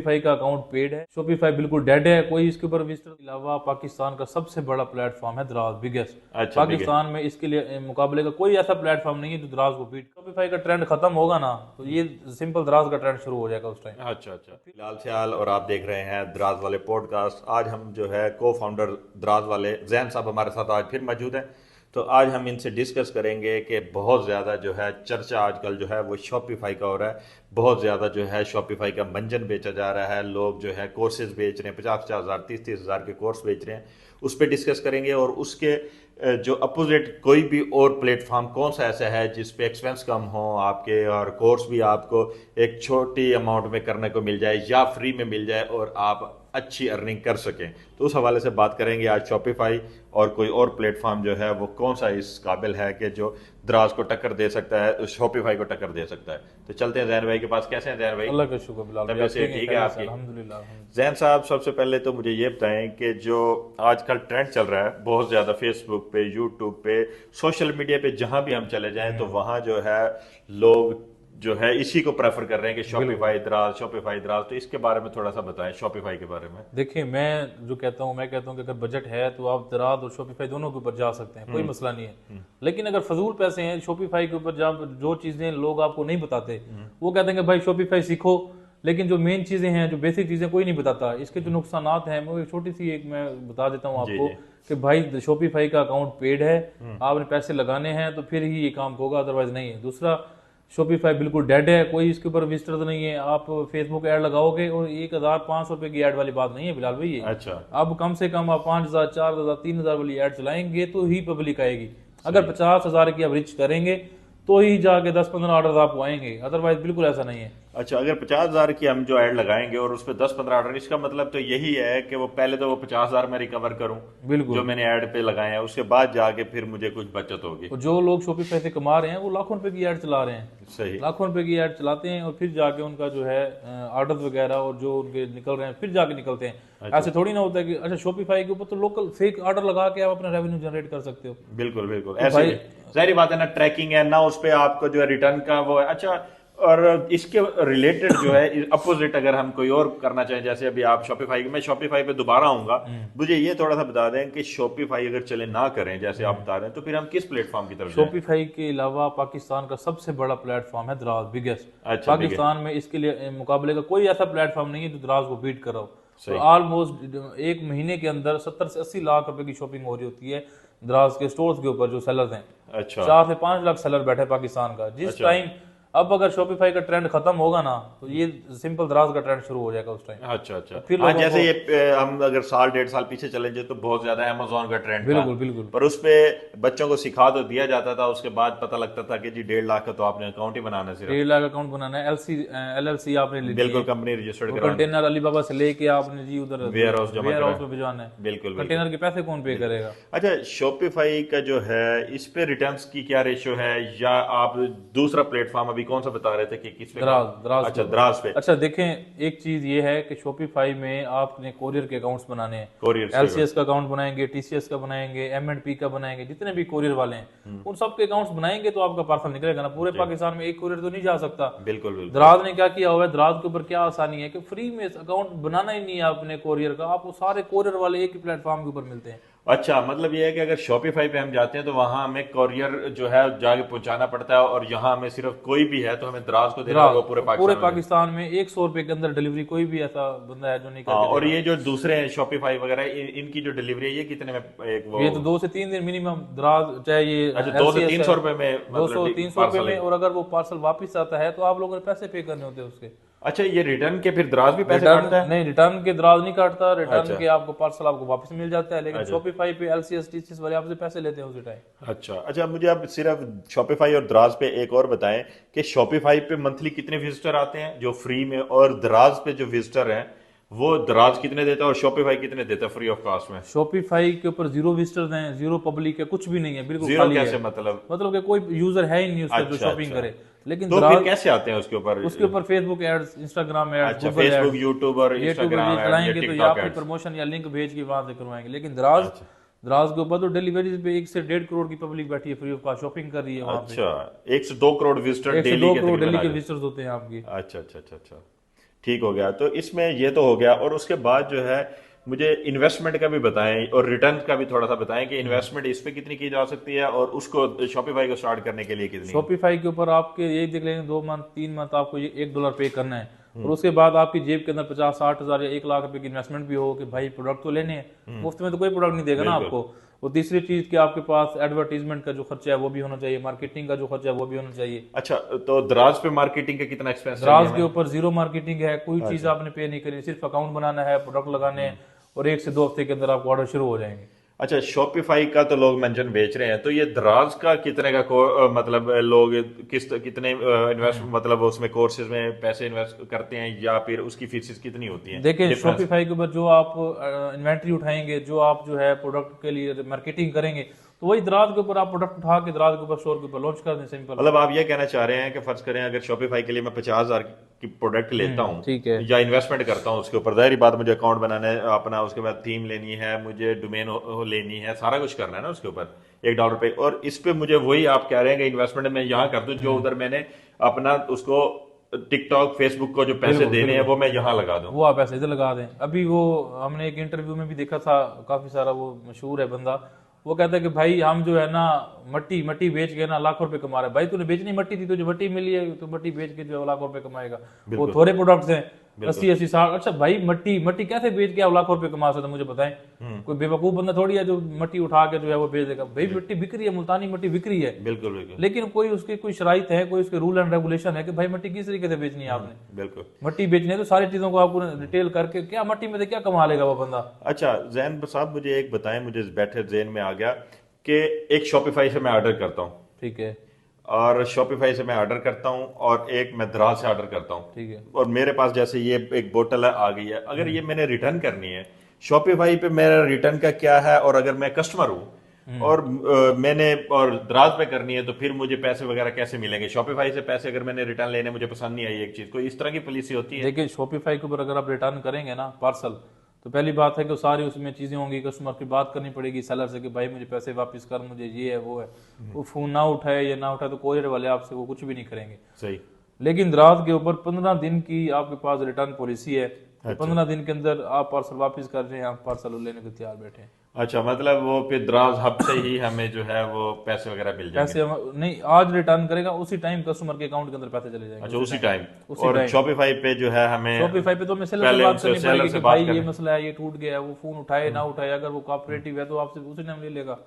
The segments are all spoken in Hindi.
शॉपिफाई का अकाउंट पेड है। शॉपिफाई बिल्कुल डेड है, कोई इसके ऊपर विजिटर के अलावा पाकिस्तान का सबसे बड़ा प्लेटफॉर्म है दराज, बिगेस्ट। अच्छा पाकिस्तान में इसके लिए मुकाबले का कोई ऐसा प्लेटफॉर्म नहीं है जो दराज को बीट। शॉपिफाई का ट्रेंड खत्म होगा ना तो ये सिंपल दराज का ट्रेंड शुरू हो जाएगा उस टाइम। अच्छा अच्छा, फिलहाल सियाल और आप देख रहे हैं दराज वाले पॉडकास्ट। आज हम जो है को फाउंडर दराज वाले जैन साहब हमारे साथ आज फिर मौजूद हैं। तो आज हम इनसे डिस्कस करेंगे कि बहुत ज़्यादा जो है चर्चा आजकल जो है वो शॉपिफाई का हो रहा है। बहुत ज़्यादा जो है शॉपिफाई का मंजन बेचा जा रहा है। लोग जो है कोर्सेज बेच रहे हैं, 50-50 हज़ार 30-30 हज़ार के कोर्स बेच रहे हैं। उस पर डिस्कस करेंगे और उसके जो अपोजिट कोई भी और प्लेटफॉर्म कौन सा ऐसा है जिस पे एक्सपेंस कम हो आपके और कोर्स भी आपको एक छोटी अमाउंट में करने को मिल जाए या फ्री में मिल जाए और आप अच्छी अर्निंग कर सकें। तो उस हवाले से बात करेंगे आज शॉपिफाई और कोई और प्लेटफॉर्म जो है वो कौन सा इस काबिल है कि जो दराज को टक्कर दे सकता है, शॉपिफाई को टक्कर दे सकता है। तो चलते हैं जैन भाई के पास। कैसे हैं जैन भाई? अल्लाह का शुक्र बिलाल भाई, तबीयत से ठीक है आपकी? अल्हम्दुलिल्लाह। जैन साहब, सबसे पहले तो मुझे ये बताएं कि जो आजकल ट्रेंड चल रहा है बहुत ज़्यादा फेसबुक पे, यूट्यूब पे, सोशल मीडिया पे जहां भी हम चले जाएं तो वहां जो है लोग जो है इसी को प्रेफर कर रहे हैं कि शॉपिफाई दराज, शॉपिफाई दराज। तो इसके बारे में थोड़ा सा बताएं शॉपिफाई के बारे में। देखिए, मैं कहता हूँ कि अगर बजट है तो आप दराज और शॉपिफाई दोनों के ऊपर जा सकते हैं, कोई मसला नहीं है। लेकिन अगर फजूल पैसे हैं शॉपिफाई के ऊपर, जब जो चीजें लोग आपको नहीं बताते वो कहते हैं कि भाई शॉपिफाई सीखो, लेकिन जो मेन चीजें हैं, जो बेसिक चीजें कोई नहीं बताता। इसके जो नुकसानात हैं वो एक छोटी सी एक मैं बता देता हूँ आपको कि भाई शॉपिफाई का अकाउंट पेड है, आपने पैसे लगाने हैं तो फिर ही ये काम होगा, अदरवाइज नहीं है। दूसरा, शॉपिफाई बिल्कुल डेड है, कोई इसके ऊपर विजिटर तो नहीं है। आप फेसबुक ऐड लगाओगे और 1,500 रुपए की ऐड वाली बात नहीं है बिलाल भाई ये। अच्छा, अब कम से कम आप 5,000, 4,000, 3,000 वाली ऐड चलाएंगे तो ही पब्लिक आएगी। अगर 50,000 की आप रिच करेंगे तो ही जाके 10-15 ऑर्डर आपको आएंगे, अदरवाइज बिल्कुल ऐसा नहीं है। अच्छा, अगर 50,000 की हम जो ऐड लगाएंगे और उस पर 10-15 ऑर्डर, इसका मतलब तो यही है कि वो पहले तो वो 50,000 में रिकवर करूं बिल्कुल, जो मैंने ऐड पे लगाए हैं, उसके बाद जाके फिर मुझे कुछ बचत होगी। और जो लोग शॉपिफाई से कमा रहे हैं वो लाखों रुपए की ऐड चला रहे हैं, सही। लाखों रुपए की ऐड चलाते हैं और फिर जाके उनका जो है ऑर्डर वगैरह और जो उनके निकल रहे हैं फिर जाके निकलते हैं। ऐसे थोड़ी ना होता है कि अच्छा शॉपिफाई के ऊपर तो लोकल फेक ऑर्डर लगा के आप अपना रेवेन्यू जनरेट कर सकते हो। बिल्कुल बिल्कुल, ऐसे ही जाहिर बात है ना, ट्रैकिंग है ना, उस पे आपको जो है रिटर्न का वो है। अच्छा, और इसके रिलेटेड जो है अपोजिट अगर हम कोई और करना चाहें, जैसे अभी आप शॉपिफाई, मैं शॉपिफाई पे दोबारा आऊंगा, मुझे ये थोड़ा सा बता दें कि शॉपिफाई अगर चले ना करें जैसे आप बता रहे हैं तो फिर हम किस प्लेटफॉर्म की तरफ जाएं? शॉपिफाई के अलावा पाकिस्तान का सबसे बड़ा प्लेटफॉर्म है दराज, बिगेस्ट। अच्छा, पाकिस्तान में इसके लिए मुकाबले का कोई ऐसा प्लेटफॉर्म नहीं है जो दराज को बीट कर रहा हो। तो ऑलमोस्ट एक महीने के अंदर 70 से 80 लाख रुपए की शॉपिंग हो रही होती है दराज के स्टोर्स के ऊपर, जो सेलर्स हैं। अच्छा, 4 से 5 लाख सेलर बैठे पाकिस्तान का। जिस टाइम अब अगर शॉपिफाई का ट्रेंड खत्म होगा ना तो ये सिंपल दराज का ट्रेंड शुरू हो जाएगा उस टाइम। अच्छा अच्छा, फिर हाँ, जैसे ये हम अगर साल 1.5 साल पीछे चले जाए तो बहुत ज्यादा अमेजोन का ट्रेंड था। बिल्कुल बिल्कुल, पर उस पे बच्चों को सिखा तो दिया जाता था, उसके बाद पता लगता था कि जी 1.5 लाख का तो आपने अकाउंट ही बनाना है, सिर्फ 1.5 लाख अकाउंट बनाना है। LLC आपने ली, बिल्कुल कंपनी रजिस्टर्ड कराना, कंटेनर अलीबाबा से लेके आपने जी उधर वेयर हाउस में भिजवाना है। बिल्कुल। कंटेनर के पैसे कौन पे करेगा? अच्छा, शॉपिफाई का जो है इस पे रिटर्न्स की क्या रेशियो है, या आप दूसरा प्लेटफॉर्म अभी कौन सा बता रहे थे कि किस पे? दराज। अच्छा, दराज पे। अच्छा देखें, एक चीज ये है कि शॉपिफाई में आपने कोरियर के अकाउंट्स बनाने हैं। कोरियर LCS का अकाउंट बनाएंगे, TCS का बनाएंगे, M&P का बनाएंगे, जितने भी कोरियर वाले हैं उन सब के अकाउंट्स बनाएंगे तो आपका पार्सल निकलेगा ना। पूरे पाकिस्तान में एक कोरियर तो नहीं जा सकता। बिल्कुल बिल्कुल। दराज ने क्या किया हुआ है, दराज के ऊपर क्या आसानी है कि फ्री में अकाउंट बनाना ही नहीं है आपने कोरियर का, आपको सारे कोरियर वाले एक ही प्लेटफॉर्म के ऊपर मिलते हैं। अच्छा, मतलब ये है कि अगर शॉपिफाई पे हम जाते हैं तो वहां हमें कोरियर जो है जाके पहुंचाना पड़ता है, और यहाँ हमें सिर्फ कोई भी है तो हमें दराज को देना होगा पूरे पाकिस्तान में 100 रुपए के अंदर डिलीवरी, कोई भी ऐसा बंदा है जो नहीं करके। और ये जो दूसरे शॉपिफाई वगैरह इनकी जो डिलीवरी है ये कितने में एक वो? ये तो 2 से 3 दिन मिनिमम दराज, चाहे ये अच्छा, 200 से 300 रुपए में, 200-300 रुपए में। और अगर वो पार्सल वापस आता है तो आप लोगों ने पैसे पे करने होते हैं उसके। अच्छा, ये रिटर्न के फिर दराज भी पैसे काटता है? नहीं, रिटर्न के दराज नहीं काटता। रिटर्न के आपको पार्सल आपको वापस मिल जाता है, लेकिन शॉपिफाई पे LCS TCS वाले आपसे पैसे लेते हैं उसी टाइम। अच्छा अच्छा, मुझे आप सिर्फ शॉपिफाई और दराज पे एक और बताएं कि शॉपिफाई पे मंथली कितने विजिटर आते हैं जो फ्री में, और दराज पे जो विजिटर हैं वो दराज कितने देता है और शॉपिफाई कितने देता है फ्री ऑफ कॉस्ट में? शॉपिफाई के ऊपर 0 विजिटर्स हैं, 0 पब्लिक है, कुछ भी नहीं है, बिल्कुल जीरो खाली कैसे है। मतलब कि कोई यूजर है ही नहीं उसका जो अच्छा, शॉपिंग करे। लेकिन तो फिर कैसे आते हैं उसके ऊपर फेसबुक एड्स, इंस्टाग्राम एड्स, अच्छा, फेसबुक, यूट्यूब और इंस्टाग्राम चलाएंगे तो या फिर प्रमोशन या लिंक भेज के वहां से करवाएंगे। लेकिन दराज के ऊपर तो डिलीवरी पे 1 से 1.5 करोड़ की पब्लिक बैठी है, फ्री ऑफ कॉस्ट शॉपिंग कर रही है वहां पे। अच्छा, 1 से 2 crore visitor daily 2 crore daily के विजिटर्स होते हैं आपकी। अच्छा अच्छा अच्छा अच्छा, ठीक हो गया। तो इसमें ये तो हो गया, और उसके बाद जो है मुझे इन्वेस्टमेंट का भी बताएं और रिटर्न का भी थोड़ा सा बताएं कि इन्वेस्टमेंट इस पे कितनी की जा सकती है और उसको शॉपिफाई को स्टार्ट करने के लिए कितनी। शॉपिफाई के ऊपर आपके यही देख लेंगे 2 मंथ 3 मंथ आपको ये $1 पे करना है, और उसके बाद आपकी जेब के अंदर 50-60 हज़ार या 1 लाख रुपए की इन्वेस्टमेंट भी हो कि भाई प्रोडक्ट तो लेने हैं, मुफ्त में तो कोई प्रोडक्ट नहीं देगा ना आपको। और तीसरी चीज कि आपके पास एडवर्टीजमेंट का जो खर्चा है वो भी होना चाहिए, मार्केटिंग का जो खर्चा है वो भी होना चाहिए। अच्छा, तो दराज पे मार्केटिंग का कितना एक्सपेंस? दराज के ऊपर जीरो मार्केटिंग है, कोई चीज आपने पे नहीं करनी, सिर्फ अकाउंट बनाना है, प्रोडक्ट लगाने हैं, और 1 से 2 हफ्ते के अंदर आपको ऑर्डर शुरू हो जाएंगे। अच्छा, शॉपिफाई का तो लोग मेंशन बेच रहे हैं, तो ये दराज का कितने का मतलब लोग कितने इन्वेस्ट मतलब उसमें कोर्सेज में पैसे इन्वेस्ट करते हैं, या फिर उसकी फीसिस कितनी होती हैं? देखिए शॉपिफाई के ऊपर जो आप इन्वेंट्री उठाएंगे, जो आप जो है प्रोडक्ट के लिए मार्केटिंग करेंगे, तो वही दराज के ऊपर आप प्रोडक्ट उठा के दराज के ऊपर स्टोर के ऊपर लॉन्च कर दें, सिंपल। मतलब आप ये कहना चाह रहे हैं कि फर्ज करें अगर शॉपिफाई के लिए मैं 50,000 की प्रोडक्ट लेता हूँ, ठीक है, या इन्वेस्टमेंट करता हूँ उसके ऊपर, जाहिर बात मुझे अकाउंट बनाना है अपना, उसके बाद थीम लेनी है, मुझे डोमेन लेनी है, सारा कुछ करना है ना उसके ऊपर $1 पे, और इस पे मुझे वही आप कह रहे हैं कि इन्वेस्टमेंट मैं यहाँ कर दूं जो उधर मैंने अपना उसको टिकटॉक फेसबुक को जो पैसे देने हैं वो मैं यहाँ लगा दूं। वो आप ऐसे इधर लगा दें। अभी वो हमने एक इंटरव्यू में भी देखा था, काफी सारा वो मशहूर है बंदा, वो कहता है कि भाई हम जो है ना मट्टी मट्टी बेच के ना लाखों रुपए कमा रहे हैं। भाई तूने बेचनी मट्टी थी, तुझे मट्टी मिली है, तो मट्टी बेच के जो है लाखों रुपए कमाएगा। वो थोड़े प्रोडक्ट्स हैं 80-80 60। अच्छा भाई मट्टी मट्टी कैसे बेच के आप लाखों रुपए कमा सकते, मुझे बताएं। कोई बेवकूफ बंदा थोड़ी है जो मट्टी उठा के जो है वो बेच देगा। भाई मट्टी बिक रही है, मुल्तानी मट्टी बिक रही है, बिल्कुल बिल्कुल, लेकिन कोई उसके कोई शराइत है, कोई उसके रूल एंड रेगुलेशन है कि भाई मट्टी किस तरीके से बेचनी है आपने। बिल्कुल मट्टी बेचनी है तो सारी चीजों को आपको डिटेल करके, क्या मट्टी में से क्या कमा लेगा वो बंदा। अच्छा जैन साहब, मुझे एक बताएं, मुझे बैठे जैन में आ गया कि एक शॉपिफाई से मैं ऑर्डर करता हूँ, ठीक है, और शॉपिफाई से मैं ऑर्डर करता हूँ, और एक मैं दराज से ऑर्डर करता हूँ, ठीक है, और मेरे पास जैसे ये एक बोतल है आ गई है, अगर ये मैंने रिटर्न करनी है शॉपिफाई पे, मेरा रिटर्न का क्या है? और अगर मैं कस्टमर हूँ और मैंने और दराज पे करनी है, तो फिर मुझे पैसे वगैरह कैसे मिलेंगे? शॉपिफाई से पैसे अगर मैंने रिटर्न लेने, मुझे पसंद नहीं आई एक चीज, कोई इस तरह की पॉलिसी होती है? देखिए शॉपिफाई के ऊपर अगर आप रिटर्न करेंगे ना पार्सल, तो पहली बात है कि सारी उसमें चीजें होंगी, कस्टमर की बात करनी पड़ेगी सेलर से कि भाई मुझे पैसे वापस कर, मुझे ये है वो है। वो फोन ना उठाए या ना उठाए तो कोरियर वाले आपसे वो कुछ भी नहीं करेंगे। सही। लेकिन दराज के ऊपर 15 दिन की आपके पास रिटर्न पॉलिसी है, तो 15 दिन के अंदर आप पार्सल वापस कर रहे हैं, आप पार्सल लेने को तैयार बैठे हैं। अच्छा, मतलब वो फिर दराज हब से ही हमें जो है वो पैसे वगैरह मिल जाएंगे? पैसे नहीं, आज रिटर्न करेगा उसी टाइम कस्टमर के अकाउंट के अंदर पैसे चले जाएंगे। अच्छा, उसी टाइम। और शॉपिफाई पे जो है हमें शॉपिफाई पे तो हमें सेलर से बात करनी पड़ेगी कि भाई ये मसला है, ये टूट गया है, वो फोन उठाए ना उठाए, अगर वो कोऑपरेटिव है तो आपसे उसी टाइम ले लेगा।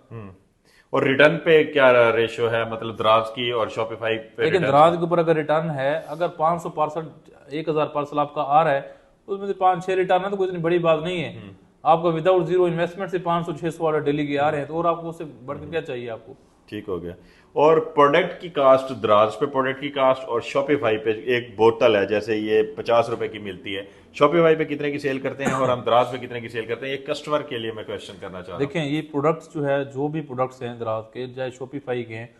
और रिटर्न पे क्या रेशियो है, मतलब दराज की और शॉपिफाई पे? लेकिन दराज के ऊपर अगर रिटर्न है, अगर 500 पार्सल 1000 पार्सल आपका आ रहा है, तो उसमें से 5-6 रिटर्न है तो कोई इतनी बड़ी बात नहीं है। आपका विदाउट जीरो इन्वेस्टमेंट से 500-600 ऑर्डर डेली के आ रहे हैं, तो और आपको उससे बढ़कर क्या चाहिए आपको। ठीक हो गया। और प्रोडक्ट की कास्ट, दराज पे प्रोडक्ट की कास्ट, और शॉपिफाई पे एक बोतल है जैसे ये 50 रुपए की मिलती है, शॉपिफाई पे कितने की सेल करते हैं और हम दराज पे कितने की सेल करते हैं? ये कस्टमर के लिए मैं क्वेश्चन करना चाह रहा हूँ। देखें ये प्रोडक्ट्स जो है, जो भी प्रोडक्ट्स हैं दराज के, चाहे शॉपिफाई के हैं,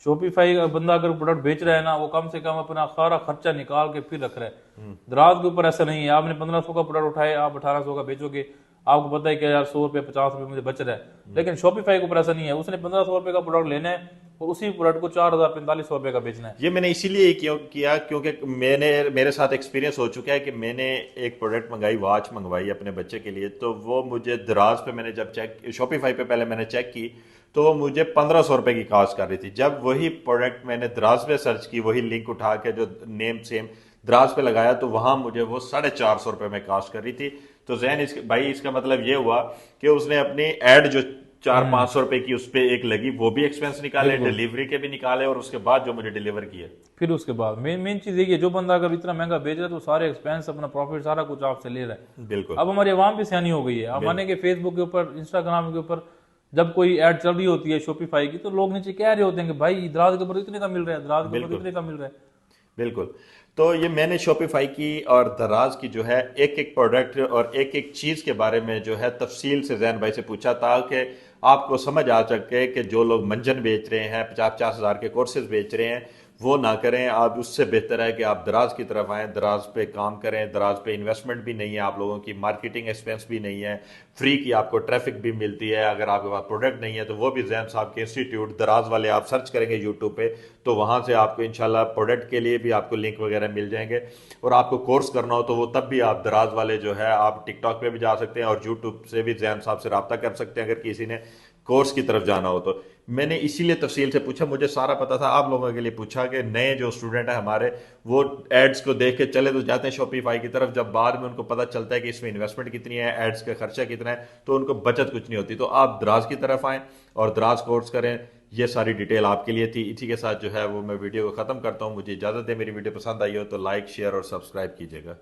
शॉपिफाई का बंदा अगर प्रोडक्ट बेच रहा है ना, वो कम से कम अपना सारा खर्चा निकाल के फिर रख रहा है। दराज के ऊपर ऐसा नहीं है, आपने 1500 का प्रोडक्ट उठाए, आप 1800 का बेचोगे, आपको पता है कि यार 100 रुपये 50 रुपये मुझे बच रहा है। लेकिन शॉपिफाई के ऊपर ऐसा नहीं है, उसने 1500 रुपये का प्रोडक्ट लेना है और उसी प्रोडक्ट को 4000-4500 रुपये का बेचना है। ये मैंने इसीलिए क्यों किया क्योंकि मेरे साथ एक्सपीरियंस हो चुका है कि मैंने एक प्रोडक्ट मंगाई, वॉच मंगवाई अपने बच्चे के लिए, तो वो मुझे दराज पे मैंने जब चेक, शॉपिफाई पे पहले मैंने चेक की, तो वो मुझे 1500 रुपये की कास्ट कर रही थी। जब वही प्रोडक्ट मैंने दराज पे सर्च की, वही लिंक उठा के जो नेम सेम दराज पे लगाया, तो वहां मुझे वो 450 रुपये में कास्ट कर रही थी। तो जैन भाई इसका मतलब ये हुआ कि उसने अपनी एड जो 400-500 रुपए की उस पर एक लगी, वो भी एक्सपेंस निकाले, डिलीवरी के भी निकाले, और उसके बाद जो मुझे डिलीवर किए। फिर उसके बाद मेन चीज यही है, जो बंदा अगर इतना महंगा बेच रहा है तो सारे एक्सपेंस, अपना प्रॉफिट सारा कुछ आपसे ले रहा है। बिल्कुल। अब हमारी आवाम भी सियानी हो गई है। अब माने कि फेसबुक के ऊपर, इंस्टाग्राम के ऊपर जब कोई ऐड चल रही होती है शॉपिफाई की, तो लोग नीचे कह रहे होते हैं कि भाई दराज के ऊपर इतने का मिल रहा है, दराज के ऊपर इतने का मिल रहा है। बिल्कुल। तो ये मैंने शॉपिफाई की और दराज की जो है एक एक प्रोडक्ट और एक एक चीज के बारे में जो है तफसील से जैन भाई से पूछा, ताकि आपको समझ आ सके कि जो लोग मंजन बेच रहे हैं, 50-50 हज़ार के कोर्सेज बेच रहे हैं, वो ना करें। आप उससे बेहतर है कि आप दराज की तरफ आएँ, दराज पे काम करें। दराज पे इन्वेस्टमेंट भी नहीं है आप लोगों की, मार्केटिंग एक्सपेंस भी नहीं है, फ्री की आपको ट्रैफिक भी मिलती है। अगर आपके पास प्रोडक्ट नहीं है तो वो भी जैन साहब के इंस्टीट्यूट दराज वाले आप सर्च करेंगे यूट्यूब पे, तो वहाँ से आपको इंशाल्लाह प्रोडक्ट के लिए भी आपको लिंक वगैरह मिल जाएंगे। और आपको कोर्स करना हो तो वो तब भी आप दराज वाले जो है आप टिकटॉक पे भी जा सकते हैं और यूट्यूब से भी जैन साहब से रब्ता कर सकते हैं अगर किसी ने कोर्स की तरफ जाना हो तो। मैंने इसीलिए तफसील से पूछा, मुझे सारा पता था, आप लोगों के लिए पूछा कि नए जो स्टूडेंट हैं हमारे वो एड्स को देख के चले तो जाते हैं शॉपिफाई की तरफ, जब बाद में उनको पता चलता है कि इसमें इन्वेस्टमेंट कितनी है, एड्स का खर्चा कितना है, तो उनको बचत कुछ नहीं होती। तो आप दराज की तरफ आएँ और दराज कोर्स करें। ये सारी डिटेल आपके लिए थी। इसी के साथ जो है वो मैं वीडियो को ख़त्म करता हूँ। मुझे इजाज़त है। मेरी वीडियो पसंद आई हो तो लाइक शेयर और सब्सक्राइब कीजिएगा।